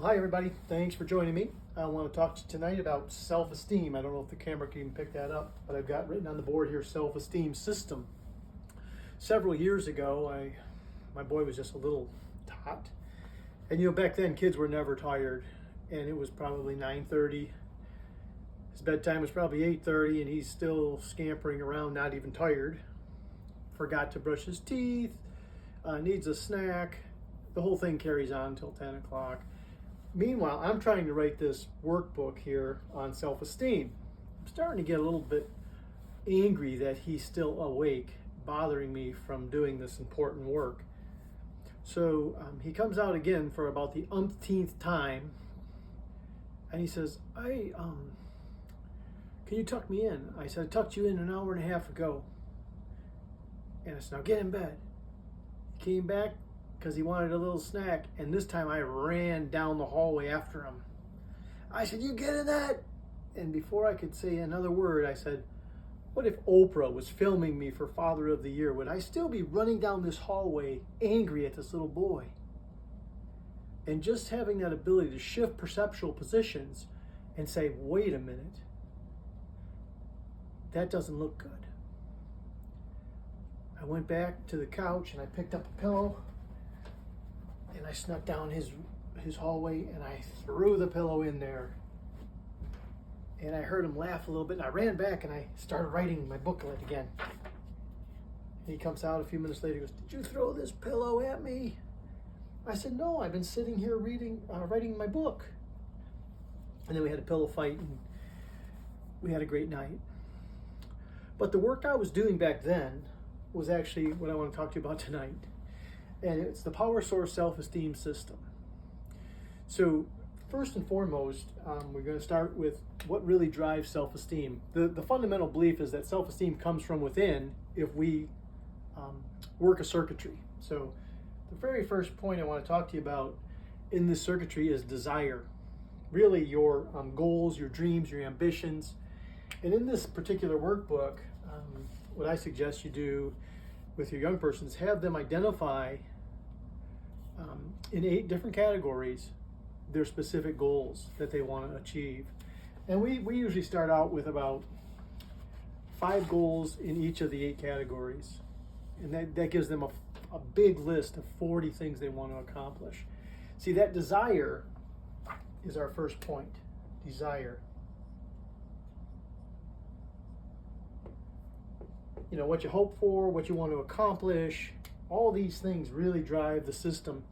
Hi everybody, thanks for joining me. I want to talk to you tonight about self-esteem. I don't know if the camera can even pick that up, but I've got written on the board here, self-esteem system. Several years ago, my boy was just a little tot. And back then kids were never tired, and it was probably 9:30. His bedtime was probably 8:30, and he's still scampering around, not even tired. Forgot to brush his teeth, needs a snack. The whole thing carries on until 10 o'clock. Meanwhile, I'm trying to write this workbook here on self-esteem. I'm starting to get a little bit angry that he's still awake, bothering me from doing this important work. So he comes out again for about the umpteenth time, and he says, can you tuck me in? I said, I tucked you in an hour and a half ago. And I said, now get in bed. He came back because he wanted a little snack, and this time I ran down the hallway after him. I said, you get in that? And before I could say another word, I said, what if Oprah was filming me for Father of the Year? Would I still be running down this hallway angry at this little boy? And just having that ability to shift perceptual positions and say, wait a minute, that doesn't look good. I went back to the couch and I picked up a pillow, and I snuck down his hallway and I threw the pillow in there. And I heard him laugh a little bit, and I ran back and I started writing my booklet again. And he comes out a few minutes later and goes, did you throw this pillow at me? I said, no, I've been sitting here writing my book. And then we had a pillow fight and we had a great night. But the work I was doing back then was actually what I want to talk to you about tonight. And it's the power source self-esteem system. So first and foremost, we're going to start with what really drives self-esteem. The fundamental belief is that self-esteem comes from within if we work a circuitry. So the very first point I want to talk to you about in this circuitry is desire. Really your goals, your dreams, your ambitions. And in this particular workbook, what I suggest you do with your young persons, have them identify in 8 different categories their specific goals that they want to achieve. And we usually start out with about 5 goals in each of the 8 categories. And that gives them a big list of 40 things they want to accomplish. See, that desire is our first point. Desire. What you hope for, what you want to accomplish, all these things really drive the system.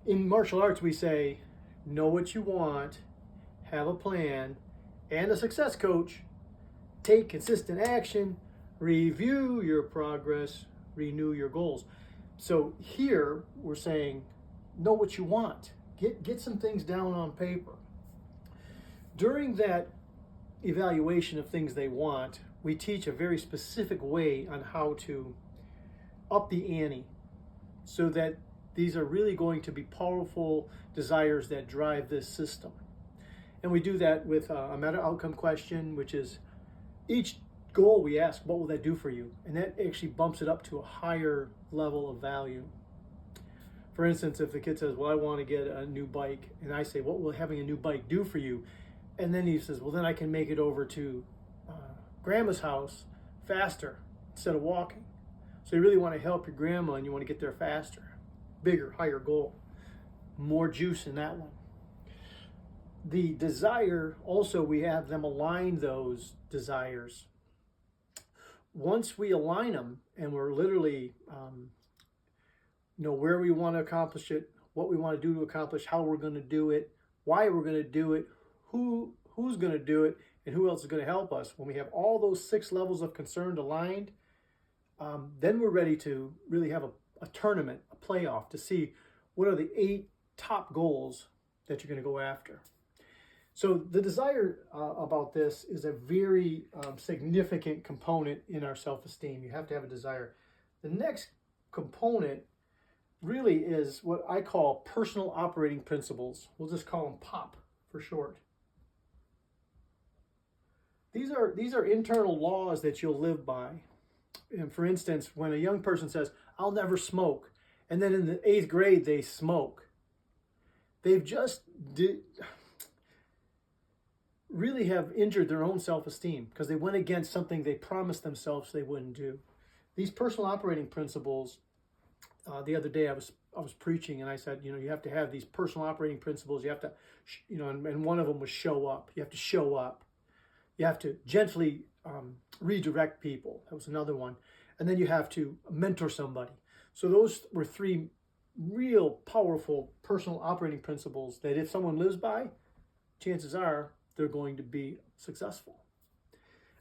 In martial arts, we say, know what you want, have a plan, and a success coach. Take consistent action, review your progress, renew your goals. So here we're saying, know what you want. Get some things down on paper. During that evaluation of things they want, we teach a very specific way on how to up the ante so that these are really going to be powerful desires that drive this system. And we do that with a meta outcome question, which is each goal we ask, what will that do for you? And that actually bumps it up to a higher level of value. For instance, if the kid says, well, I want to get a new bike, and I say, what will having a new bike do for you? And then he says, well, then I can make it over to grandma's house faster instead of walking. So you really want to help your grandma and you want to get there faster. Bigger, higher goal. More juice in that one. The desire, also we have them align those desires. Once we align them and we're literally know where we want to accomplish it, what we want to do to accomplish, how we're going to do it, why we're going to do it, who's going to do it, and who else is going to help us. When we have all those 6 levels of concern aligned, then we're ready to really have a tournament, a playoff, to see what are the 8 top goals that you're going to go after. So the desire about this is a very significant component in our self-esteem. You have to have a desire. The next component really is what I call personal operating principles. We'll just call them POP for short. These are internal laws that you'll live by. And for instance, when a young person says, I'll never smoke, and then in the 8th grade they smoke, they've just really have injured their own self-esteem because they went against something they promised themselves they wouldn't do. These personal operating principles, the other day I was preaching and I said, you have to have these personal operating principles. You have to, and one of them was show up. You have to show up. You have to gently redirect people. That was another one. And then you have to mentor somebody. So those were three real powerful personal operating principles that if someone lives by, chances are they're going to be successful.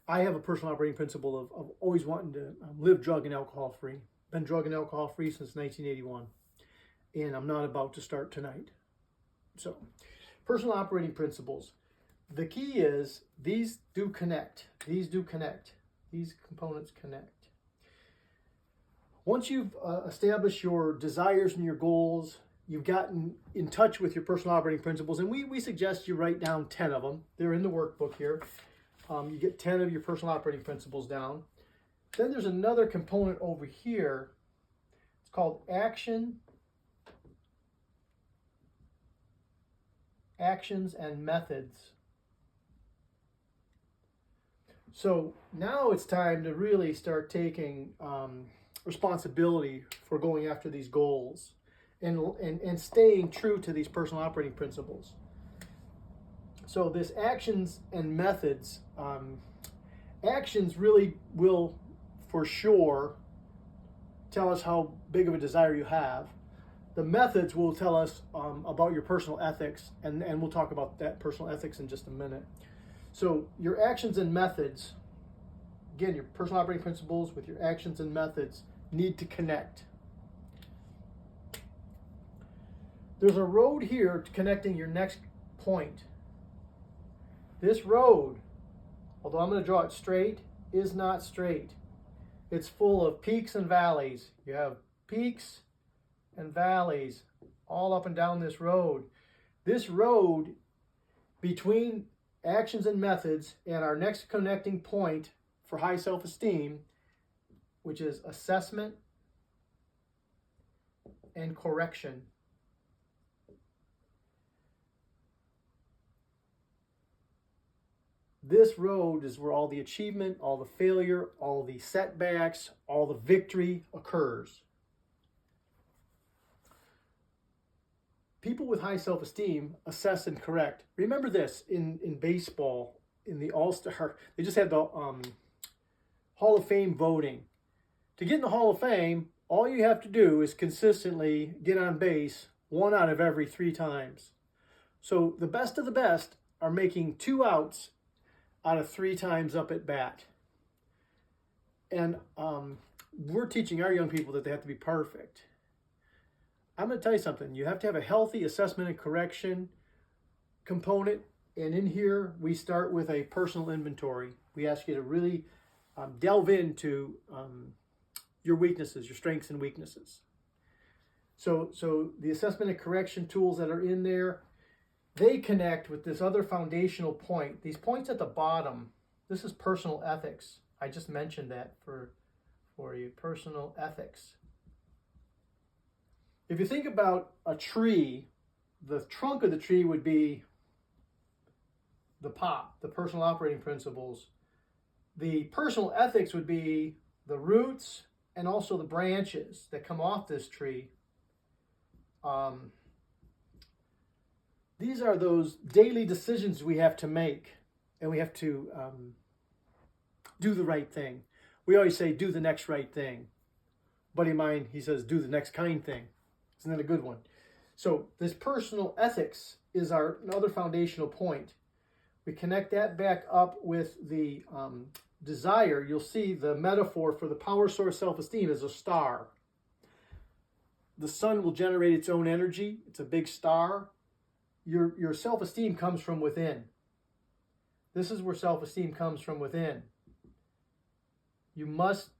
I have a personal operating principle of always wanting to live drug and alcohol free. Been drug and alcohol free since 1981. And I'm not about to start tonight. So, personal operating principles. The key is these do connect. These do connect. These components connect. Once you've established your desires and your goals, you've gotten in touch with your personal operating principles, and we suggest you write down 10 of them. They're in the workbook here. You get 10 of your personal operating principles down. Then there's another component over here. It's called actions and methods. So now it's time to really start taking responsibility for going after these goals and staying true to these personal operating principles. So this actions and methods, actions really will for sure tell us how big of a desire you have. The methods will tell us about your personal ethics, and we'll talk about that personal ethics in just a minute. So your actions and methods, again, your personal operating principles with your actions and methods need to connect. There's a road here connecting your next point. This road, although I'm going to draw it straight, is not straight. It's full of peaks and valleys. You have peaks and valleys all up and down this road. This road between actions and methods and our next connecting point for high self-esteem, which is assessment and correction. This road is where all the achievement, all the failure, all the setbacks, all the victory occurs. People with high self-esteem assess and correct. Remember this, in baseball, in the All-Star, they just had the Hall of Fame voting. To get in the Hall of Fame, all you have to do is consistently get on base 1 out of every 3 times. So the best of the best are making 2 outs out of 3 times up at bat. And we're teaching our young people that they have to be perfect. I'm going to tell you something. You have to have a healthy assessment and correction component. And in here, we start with a personal inventory. We ask you to really delve into your weaknesses, your strengths and weaknesses. So the assessment and correction tools that are in there, they connect with this other foundational point. These points at the bottom, this is personal ethics. I just mentioned that for you, personal ethics. If you think about a tree, the trunk of the tree would be the pop, the personal operating principles. The personal ethics would be the roots and also the branches that come off this tree. These are those daily decisions we have to make, and we have to do the right thing. We always say, do the next right thing. Buddy of mine, he says, do the next kind thing. Isn't that a good one? So this personal ethics is our another foundational point. We connect that back up with the desire. You'll see the metaphor for the power source self-esteem is a star. The sun will generate its own energy. It's a big star. Your self-esteem comes from within. This is where self-esteem comes from within. You must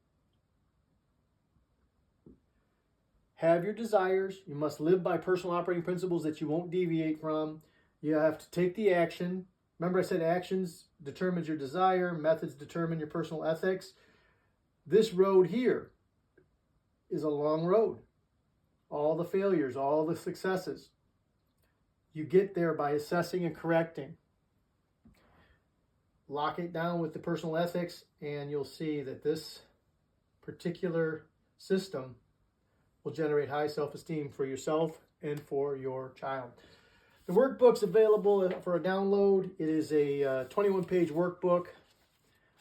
have your desires. You must live by personal operating principles that you won't deviate from. You have to take the action. Remember I said actions determines your desire, methods determine your personal ethics. This road here is a long road. All the failures, all the successes. You get there by assessing and correcting. Lock it down with the personal ethics, and you'll see that this particular system will generate high self-esteem for yourself and for your child. The workbook's available for a download. It is a 21-page workbook,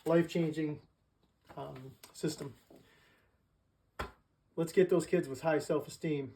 life-changing system. Let's get those kids with high self-esteem.